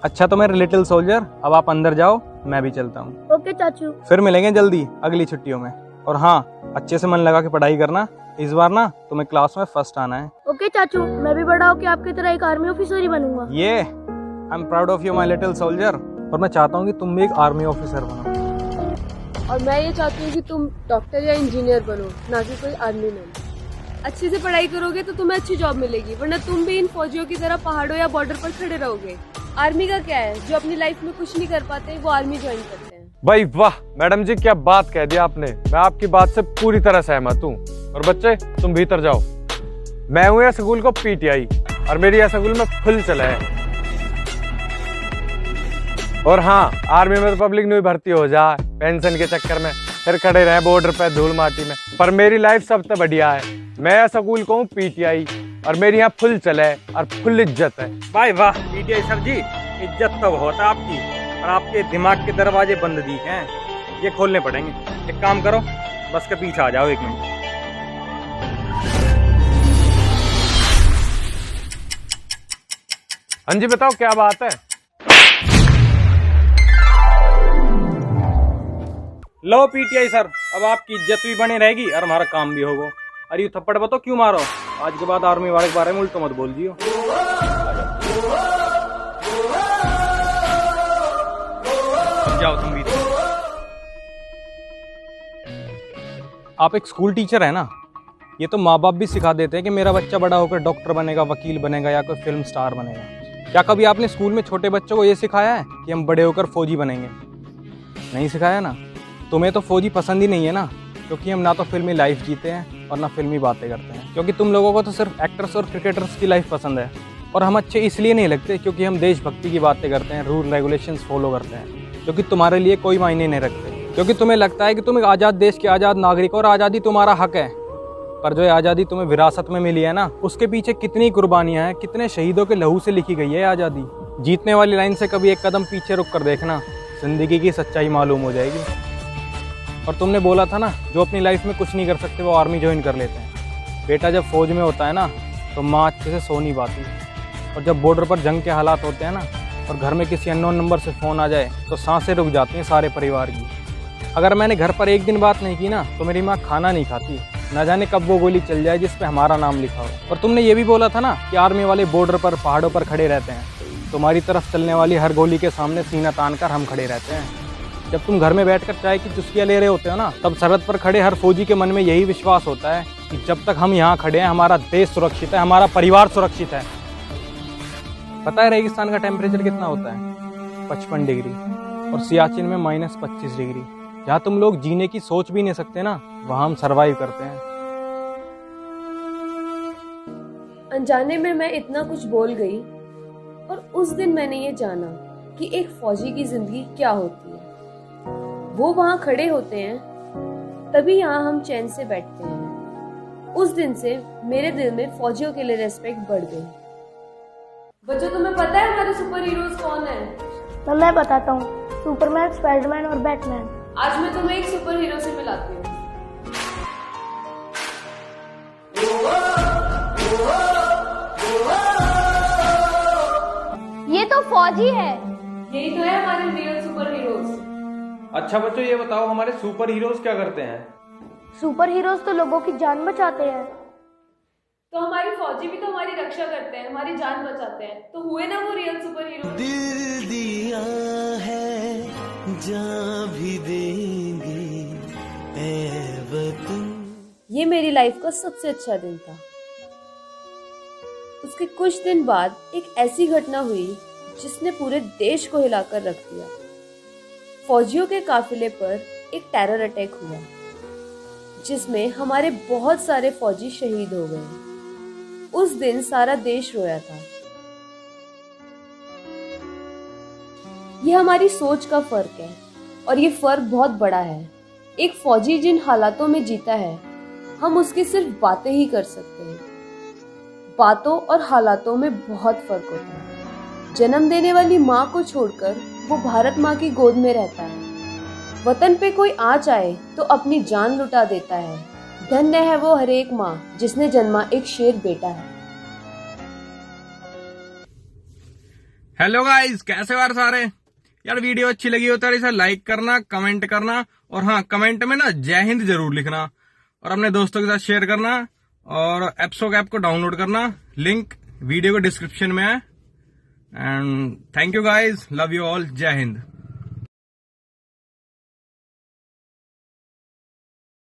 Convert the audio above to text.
अच्छा तो मेरे लिटिल सोल्जर, अब आप अंदर जाओ, मैं भी चलता हूँ। ओके चाचू। फिर मिलेंगे जल्दी अगली छुट्टियों में। और हाँ, अच्छे से मन लगा के पढ़ाई करना। इस बार ना तुम्हें क्लास में फर्स्ट आना है। ओके चाचू, मैं भी बड़ा होके आपकी तरह एक आर्मी ऑफिसर ही बनूंगा। ये I am proud of you my little soldier. और मैं चाहता हूँ कि तुम भी एक आर्मी ऑफिसर बनो। और मैं ये चाहती हूँ कि तुम डॉक्टर या इंजीनियर बनो, ना कि कोई आर्मी मैन। अच्छे से पढ़ाई करोगे तो तुम्हें अच्छी जॉब मिलेगी, वरना तुम भी इन फौजियों की तरह पहाड़ों या बॉर्डर पर खड़े रहोगे। आर्मी का क्या है, जो अपनी लाइफ में कुछ नहीं कर पाते वो आर्मी ज्वाइन करते हैं। भाई वाह मैडम जी, क्या बात कह दी आपने। मैं आपकी बात से पूरी तरह सहमत हूँ। और बच्चे तुम भीतर जाओ। मैं हूँ यह स्कूल को पीटीआई और मेरी यह स्कूल में फुल चला है। और हाँ, आर्मी में तो पब्लिक नहीं भर्ती हो जाए पेंशन के चक्कर में, फिर खड़े रहे बॉर्डर पे धूल माटी में। पर मेरी लाइफ सबसे बढ़िया है। मैं स्कूल को हूँ पीटीआई और मेरी यहाँ फुल चले और फुल इज्जत है। भाई वाह पीटीआई सर जी, इज्जत तो होता है आपकी, और आपके दिमाग के दरवाजे बंद दिखे हैं, ये खोलने पड़ेंगे। एक काम करो, बस के पीछे आ जाओ 1 मिनट। हाँ जी बताओ क्या बात है। लो पीटीआई सर, अब आपकी इज्जत भी बनी रहेगी और हमारा काम भी होगा। अरे ये थप्पड़ बताओ क्यों मारो? आज के बाद आर्मी वाले के बारे में उल्टो मत बोल दियो। जाओ तुम भी। आप एक स्कूल टीचर है ना, ये तो माँ बाप भी सिखा देते हैं कि मेरा बच्चा बड़ा होकर डॉक्टर बनेगा, वकील बनेगा या कोई फिल्म स्टार बनेगा। क्या कभी आपने स्कूल में छोटे बच्चों को ये सिखाया है कि हम बड़े होकर फौजी बनेंगे? नहीं सिखाया ना। तुम्हें तो फौजी पसंद ही नहीं है ना, क्योंकि हम ना तो फिल्मी लाइफ जीते हैं और ना फिल्मी बातें करते हैं। क्योंकि तुम लोगों को तो सिर्फ एक्टर्स और क्रिकेटर्स की लाइफ पसंद है, और हम अच्छे इसलिए नहीं लगते क्योंकि हम देशभक्ति की बातें करते हैं, रूल रेगुलेशंस फॉलो करते हैं, जो कि तुम्हारे लिए कोई मायने नहीं रखते। क्योंकि तुम्हें लगता है कि तुम एक आज़ाद देश के आज़ाद नागरिक और आज़ादी तुम्हारा हक है। पर जो आज़ादी तुम्हें विरासत में मिली है ना, उसके पीछे कितनी कुर्बानियां हैं, कितने शहीदों के लहू से लिखी गई है आज़ादी। जीतने वाली लाइन से कभी एक कदम पीछे रुक कर देखना, जिंदगी की सच्चाई मालूम हो जाएगी। और तुमने बोला था ना, जो अपनी लाइफ में कुछ नहीं कर सकते वो आर्मी ज्वाइन कर लेते हैं। बेटा जब फौज में होता है ना, तो माँ अच्छे से सो नहीं पाती। और जब बॉर्डर पर जंग के हालात होते हैं ना, और घर में किसी अननोन नंबर से फ़ोन आ जाए, तो सांसें रुक जाती हैं सारे परिवार की। अगर मैंने घर पर एक दिन बात नहीं की ना, तो मेरी माँ खाना नहीं खाती। न जाने कब वो गोली चल जाए जिस पे हमारा नाम लिखा हो। और तुमने ये भी बोला था ना कि आर्मी वाले बॉर्डर पर पहाड़ों पर खड़े रहते हैं। तुम्हारी तरफ चलने वाली हर गोली के सामने सीना तान कर हम खड़े रहते हैं। जब तुम घर में बैठकर चाय की चुस्कियाँ ले रहे होते हो ना, तब सरहद पर खड़े हर फौजी के मन में यही विश्वास होता है कि जब तक हम यहाँ खड़े हैं, हमारा देश सुरक्षित है, हमारा परिवार सुरक्षित है। पता है रेगिस्तान का टेम्परेचर कितना होता है? 55 डिग्री। और सियाचिन में -25 डिग्री। जहाँ तुम लोग जीने की सोच भी नहीं सकते ना, वहाँ हम सरवाइव करते हैं। अनजाने में मैं इतना कुछ बोल गई, और उस दिन मैंने ये जाना कि एक फौजी की जिंदगी क्या होती है। वो वहाँ खड़े होते हैं, तभी यहाँ हम चैन से बैठते हैं। उस दिन से मेरे दिल में फौजियों के लिए रेस्पेक्ट बढ़ गई। बच्चों, तुम्हें पता है हमारे सुपर हीरोज कौन है? तो मैं बताता हूँ, सुपरमैन, स्पाइडरमैन और बैटमैन। आज मैं तुम्हें एक सुपर हीरो से मिलाती हूँ। ये तो फौजी है। यही तो है हमारे रियल सुपर हीरोज। अच्छा बच्चों, ये बताओ हमारे सुपर हीरोज क्या करते हैं? सुपर हीरोज तो लोगों की जान बचाते हैं। तो हमारे फौजी भी तो हमारी रक्षा करते हैं, हमारी जान बचाते हैं, तो हुए ना वो रियल सुपर हीरो। दिल दिया है जान भी देंगे ऐ वतन। ये मेरी लाइफ का सबसे अच्छा दिन था। उसके कुछ दिन बाद एक ऐसी घटना हुई जिसने पूरे देश को हिलाकर रख दिया। फौजियों के काफिले पर एक टेरर अटैक हुआ, जिसमें हमारे बहुत सारे फौजी शहीद हो गए। उस दिन सारा देश रोया था। यह हमारी सोच का फर्क है, और ये फर्क बहुत बड़ा है। एक फौजी जिन हालातों में जीता है, हम उसकी सिर्फ बातें ही कर सकते हैं। बातों और हालातों में बहुत फर्क होता है। जन्म देने वाली माँ को छोड़कर वो भारत माँ की गोद में रहता है। वतन पे कोई आँच आए तो अपनी जान लुटा देता है। धन्य है वो हर एक माँ जिसने जन्मा एक शेर बेटा है। हेलो गाइस, कैसे हो यार सारे। यार वीडियो अच्छी लगी हो तो इसे लाइक करना, कमेंट करना, और हाँ, कमेंट में ना जय हिंद जरूर लिखना, और अपने दोस्तों के साथ शेयर करना, और एप्सोक ऐप को डाउनलोड करना। लिंक वीडियो के डिस्क्रिप्शन में है। And thank you guys, love you all, जय हिंद।